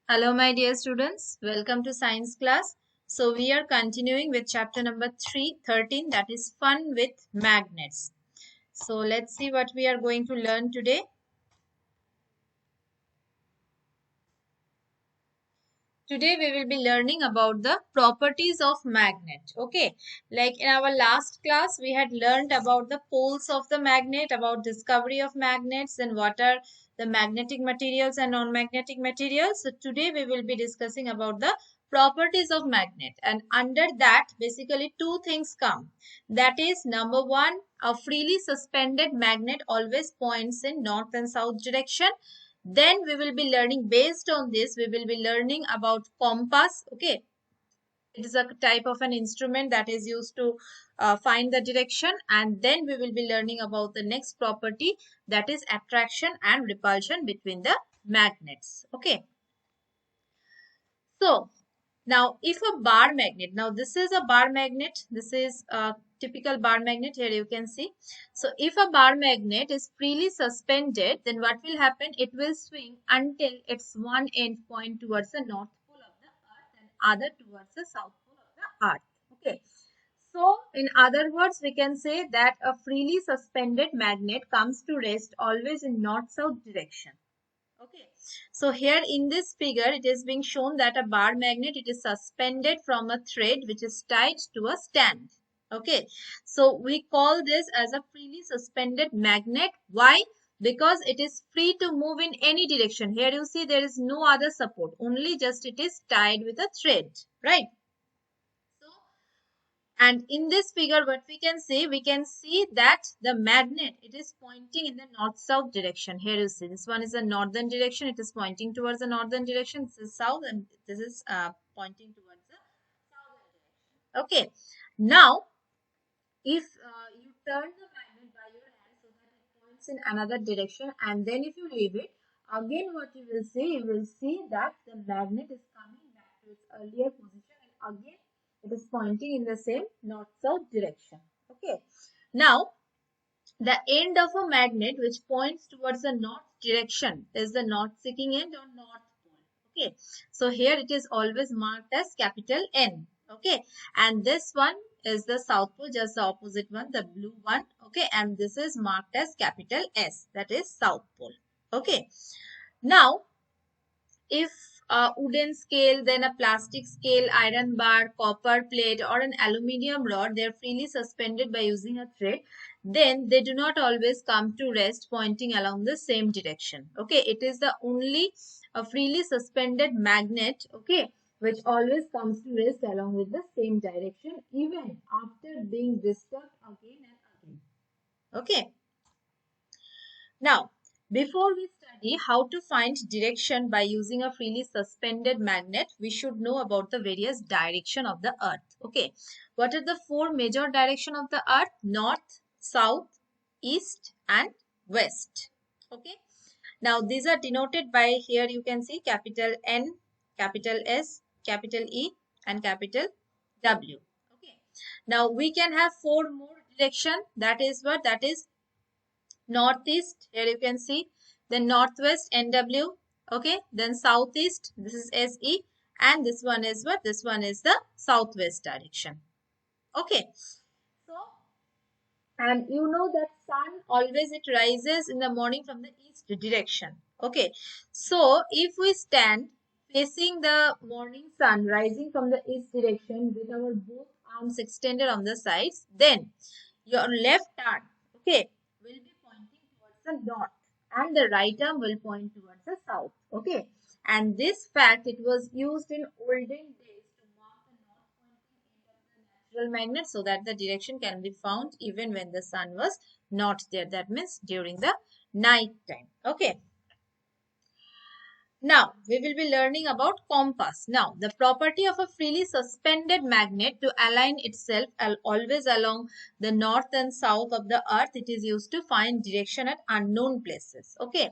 Hello, my dear students. Welcome to science class. So we are continuing with chapter number 13, that is fun with magnets. So let's see what we are going to learn today. Today we will be learning about the properties of magnet. Okay, like in our last class we had learned about the poles of the magnet, about discovery of magnets and what are the magnetic materials and non-magnetic materials. So today we will be discussing about the properties of magnet, and under that basically two things come. That is, number one, a freely suspended magnet always points in north and south direction. Then we will be learning, based on this we will be learning about compass. Okay, it is a type of an instrument that is used to find the direction. And then we will be learning about the next property, that is attraction and repulsion between the magnets. Okay, so now if a bar magnet, now this is a bar magnet, this is a typical bar magnet, here you can see. So if a bar magnet is freely suspended, then what will happen? It will swing until its one end point towards the north pole of the earth and other towards the south pole of the earth. Okay, so in other words we can say that a freely suspended magnet comes to rest always in north south direction. Okay, so here in this figure, it is being shown that a bar magnet, it is suspended from a thread which is tied to a stand. Okay, so we call this as a freely suspended magnet. Why? Because it is free to move in any direction. Here you see there is no other support, only just it is tied with a thread, right? So, and in this figure, what we can see that the magnet, it is pointing in the north-south direction. Here you see, this one is the northern direction. It is pointing towards the northern direction. This is south, and this is pointing towards the southern direction. Okay. Now, if you turn the magnet by your hand so that it points in another direction, and then if you leave it, again what you will see that the magnet is coming back to its earlier position, and again it is pointing in the same north-south direction. Okay. Now, the end of a magnet which points towards the north direction is the north-seeking end or north pole. Okay, so here it is always marked as capital N. Okay, and this one is the south pole, just the opposite one, the blue one. Okay, and this is marked as capital S, that is south pole. Okay, now if a wooden scale, then a plastic scale, iron bar, copper plate, or an aluminium rod, they are freely suspended by using a thread, then they do not always come to rest pointing along the same direction. Okay, it is the only freely suspended magnet, okay, which always comes to rest along with the same direction even after being disturbed again and again. Okay. Now, before we study how to find direction by using a freely suspended magnet, we should know about the various direction of the earth. Okay, what are the four major direction of the earth? North, south, east and west. Okay, now these are denoted by, here you can see, capital N, capital S, capital E and capital W. Okay, now we can have four more direction, that is what? That is northeast, here you can see, then northwest, NW. Okay, then southeast, this is SE, and this one is what? This one is the southwest direction. Okay, so, and you know that sun always it rises in the morning from the east direction. Okay, so if we stand facing the morning sun rising from the east direction with our both arms extended on the sides, then your left arm, okay, will be pointing towards the north, and the right arm will point towards the south. Okay, and this fact, it was used in olden days to mark the north pointing end of the natural magnet so that the direction can be found even when the sun was not there. That means during the night time. Okay, now, we will be learning about compass. Now, the property of a freely suspended magnet to align itself always along the north and south of the earth, it is used to find direction at unknown places. Okay,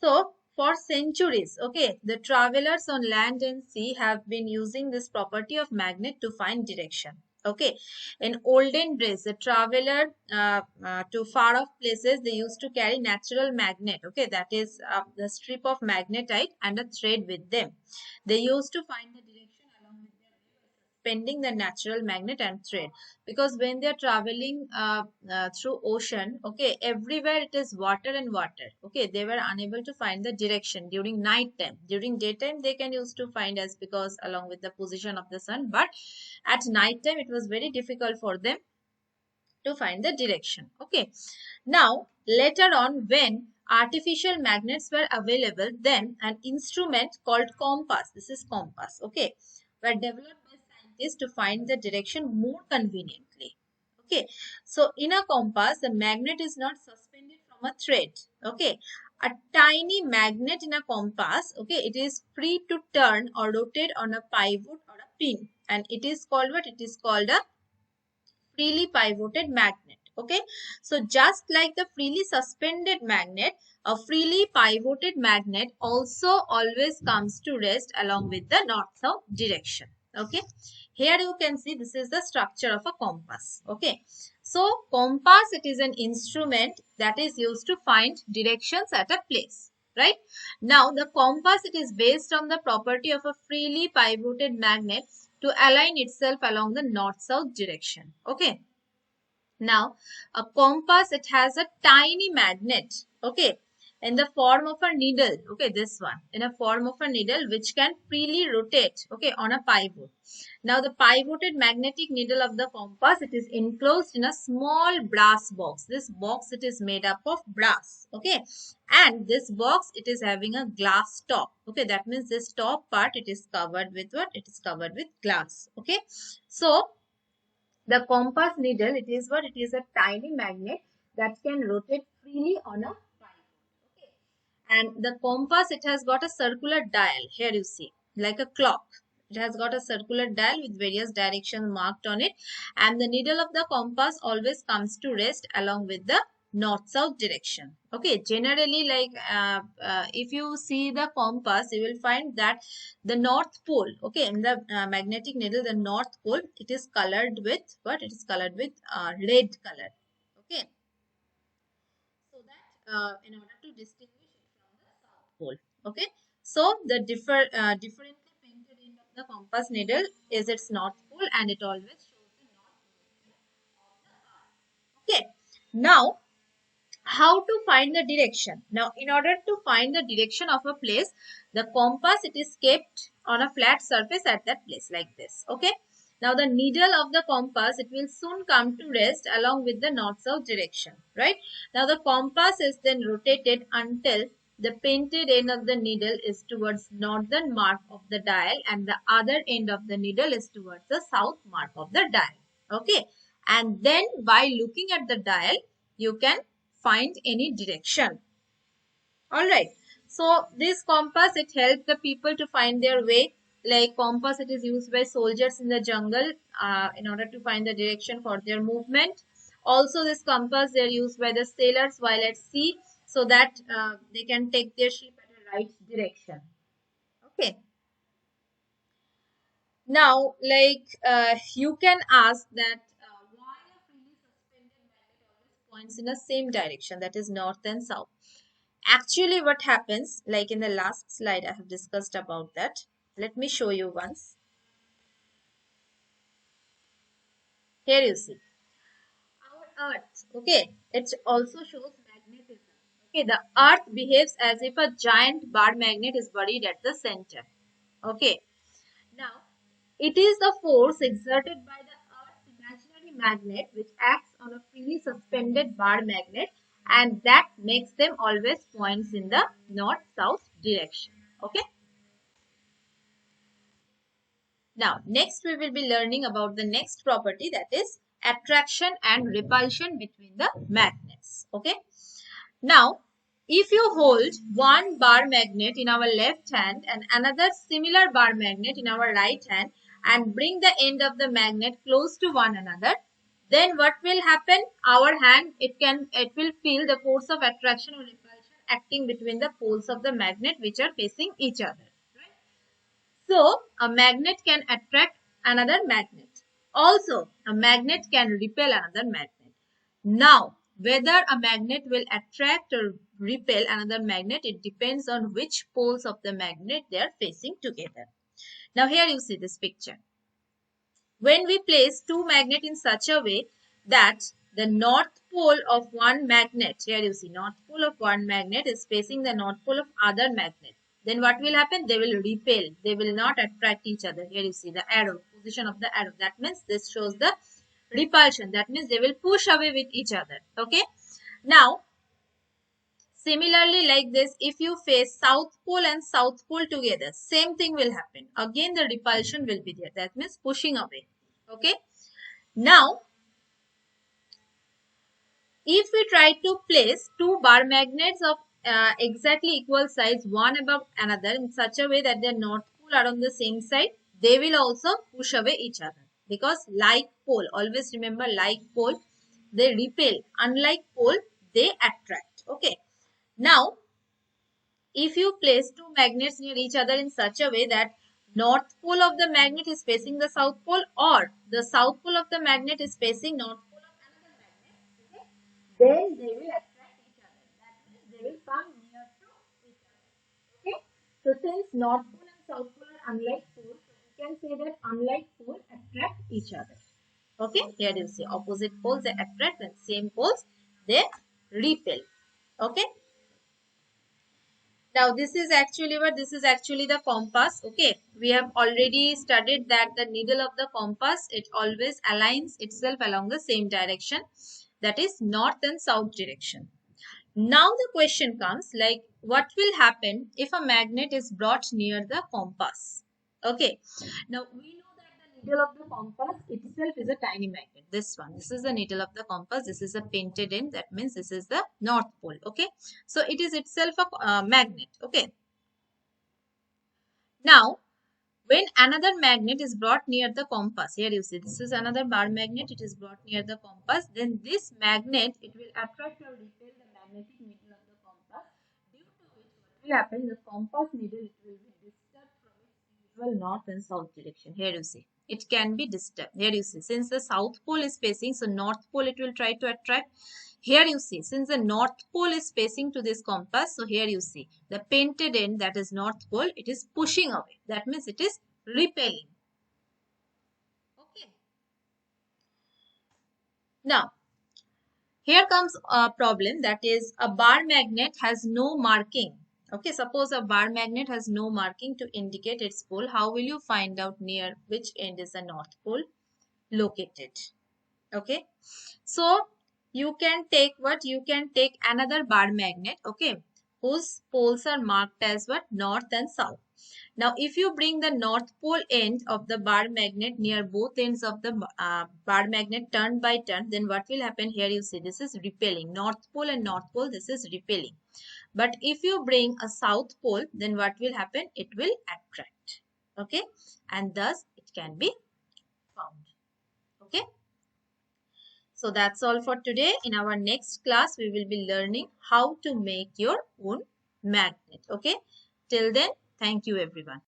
so for centuries, okay, the travelers on land and sea have been using this property of magnet to find direction. Okay, in olden days, the traveler to far off places, they used to carry natural magnet. Okay, that is the strip of magnetite and a thread with them. They used to find the direction along with their pending the natural magnet and thread, because when they are traveling through ocean, okay, everywhere it is water and water. Okay, they were unable to find the direction during night time. During daytime they can use to find us because along with the position of the sun, but at night time it was very difficult for them to find the direction. Okay, now later on, when artificial magnets were available, then an instrument called compass, this is compass, okay, were developed by scientists to find the direction more conveniently. Okay, so in a compass the magnet is not suspended from a thread. Okay, a tiny magnet in a compass, okay, it is free to turn or rotate on a pivot or a pin, and it is called what? It is called a freely pivoted magnet. Okay, so just like the freely suspended magnet, a freely pivoted magnet also always comes to rest along with the north south direction. Okay, here you can see this is the structure of a compass. Okay, so compass, it is an instrument that is used to find directions at a place. Right, now the compass, it is based on the property of a freely pivoted magnet to align itself along the north-south direction. Okay. Now, a compass, it has a tiny magnet. Okay. In the form of a needle. Okay, this one. In a form of a needle which can freely rotate. Okay, on a pivot. Now, the pivoted magnetic needle of the compass, it is enclosed in a small brass box. This box, it is made up of brass. Okay. And this box, it is having a glass top. Okay, that means this top part, it is covered with what? It is covered with glass. Okay. So, the compass needle, it is what? It is a tiny magnet that can rotate freely on a pivot. Okay. And the compass, it has got a circular dial. Here you see, like a clock. It has got a circular dial with various directions marked on it. And the needle of the compass always comes to rest along with the north-south direction. Okay, generally, like if you see the compass, you will find that the north pole, okay, in the magnetic needle, the north pole, it is colored with what? It is colored with red color. Okay, so that in order to distinguish it from the south pole. Okay, so the differently painted end of the compass needle is its north pole, and it always shows the north position of the earth. Okay, now how to find the direction? Now, in order to find the direction of a place, the compass, it is kept on a flat surface at that place like this. Okay, now the needle of the compass, it will soon come to rest along with the north south direction. Right, now the compass is then rotated until the painted end of the needle is towards northern mark of the dial, and the other end of the needle is towards the south mark of the dial. Okay, and then by looking at the dial, you can find any direction. All right, so this compass, it helps the people to find their way. Like compass, it is used by soldiers in the jungle in order to find the direction for their movement. Also, this compass, they are used by the sailors while at sea, so that they can take their ship at a right direction. Okay, now like you can ask that why a freely suspended magnet always points in the same direction, that is north and south. Actually, what happens, like in the last slide, I have discussed about that. Let me show you once. Here you see our Earth. Okay, it also shows magnetism. Okay, the Earth behaves as if a giant bar magnet is buried at the center. Okay, now it is the force exerted by the Earth's imaginary magnet which acts on a freely suspended bar magnet, and that makes them always points in the north-south direction. Okay. Now, next we will be learning about the next property, that is attraction and repulsion between the magnets. Okay. Now, if you hold one bar magnet in our left hand and another similar bar magnet in our right hand and bring the end of the magnet close to one another, then what will happen? Our hand, it will feel the force of attraction or repulsion acting between the poles of the magnet which are facing each other. So, a magnet can attract another magnet. Also, a magnet can repel another magnet. Now, whether a magnet will attract or repel another magnet, it depends on which poles of the magnet they are facing together. Now, here you see this picture. When we place two magnets in such a way that the north pole of one magnet, here you see north pole of one magnet is facing the north pole of other magnet, then what will happen? They will repel. They will not attract each other. Here you see the arrow, position of the arrow. That means this shows the repulsion. That means they will push away with each other. Okay. Now, similarly like this, if you face south pole and south pole together, same thing will happen. Again, the repulsion will be there. That means pushing away. Okay. Now, if we try to place two bar magnets of exactly equal size, one above another in such a way that their north pole are on the same side, they will also push away each other. Because like pole, always remember like pole, they repel. Unlike pole, they attract. Okay. Now, if you place two magnets near each other in such a way that north pole of the magnet is facing the south pole or the south pole of the magnet is facing north pole of another magnet, okay, then they will attract each other. That means they will come near to each other. Okay. So since north pole and south pole are unlike poles, so we can say that unlike poles attract each other. Okay. Here you see opposite poles they attract and same poles they repel. Okay. Now this is actually what? This is actually the compass. Okay. We have already studied that the needle of the compass, it always aligns itself along the same direction. That is north and south direction. Now the question comes like, what will happen if a magnet is brought near the compass? Okay. Now we know that the needle of the compass itself is a tiny magnet. This one. This is the needle of the compass. This is a painted in. That means this is the north pole. Okay. So it is itself a magnet. Okay. Now, when another magnet is brought near the compass, here you see this is another bar magnet, it is brought near the compass, then this magnet, it will attract or repel the magnetic needle of the compass, due to which what will happen, the compass needle, it will be disturbed from its usual north and south direction. Here you see, it can be disturbed. Here you see, since the south pole is facing, so north pole it will try to attract. Here you see, since the north pole is facing to this compass, so here you see, the painted end, that is north pole, it is pushing away. That means it is repelling. Okay. Now, here comes a problem, that is a bar magnet has no marking. Okay, suppose a bar magnet has no marking to indicate its pole. How will you find out near which end is the north pole located? Okay. So, you can take what? You can take another bar magnet, okay, whose poles are marked as what? North and south. Now, if you bring the north pole end of the bar magnet near both ends of the bar magnet turn by turn, then what will happen? Here you see, this is repelling. North pole and north pole, this is repelling. But if you bring a south pole, then what will happen? It will attract. Okay. And thus, it can be found. Okay. So that's all for today. In our next class, we will be learning how to make your own magnet. Okay. Till then, thank you everyone.